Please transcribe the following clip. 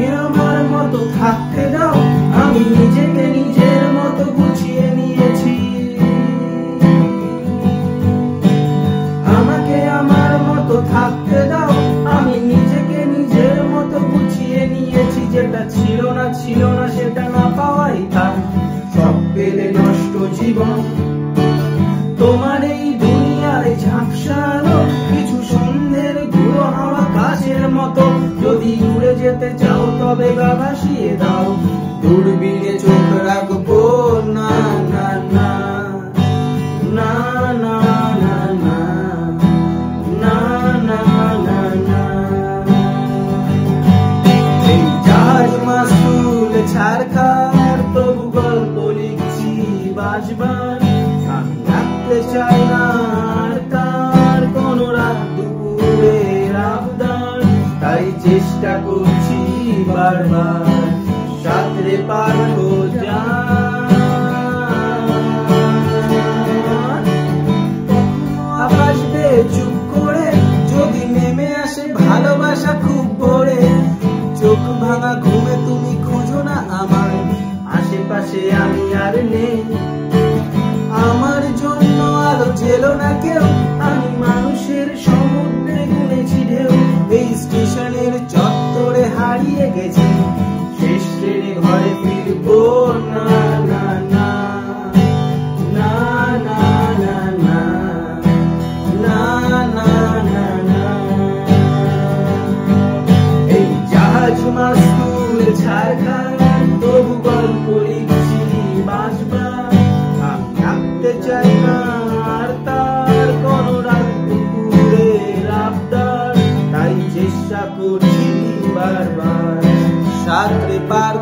আমাকে আমার মতো থাকতে দাও, আমি নিজেকে নিজের মতো গুছিয়ে নিয়েছি। আমাকে আমার মতো থাকতে দাও, আমি নিজেকে নিজের মতো গুছিয়ে নিয়েছি। যেটা ছিল না সেটা না পাওয়াই থাক, সব পেলে নষ্ট জীবন। তোমার এই দুনিয়ায় ঝাপসানো কিছু সন্ধ্যের গুঁড়ো হাওয়া কাছের মতো, যদি উড়ে যেতে চাও তবে গা ভাসিয়ে দাও। দূরবীনে চোখ রাখবো না না না না না না না না না না না। এই জাহাজ মাসুল ছাড়খার তবু গল্প লিখছি বাসবার। আমি রাখতে চাই না আর তার কোনো রাত দুপুরের আবদার, তাই চেষ্টা করছি বারবার সাঁতরে পার হয়ে আসবে চুপ করে যদি নেমে আসে ভালোবাসা খুব ভোরে। চোখ ভাঙা ঘুমে তুমি খোঁজো না আমার আশেপাশে, আমি আর নেই। আমার জন্য আলো জেলো না কেউ, আমি মানুষের সমুদ্রে গুনেছি ঢেউ। এই স্টেশনের চত্বরে হারিয়ে গেছি, শেষ ট্রেনে ঘরে ফিরবো না না না না না না না না না না না। এই জাহাজ মাসুল ছাড়খার তবু গল্প লিখছি বাসবার। আমি থাকতে চাই না আর তার কোনো রাত দুপুরের আবদার, তাই চেষ্টা করছি বারবার সাঁতরে পার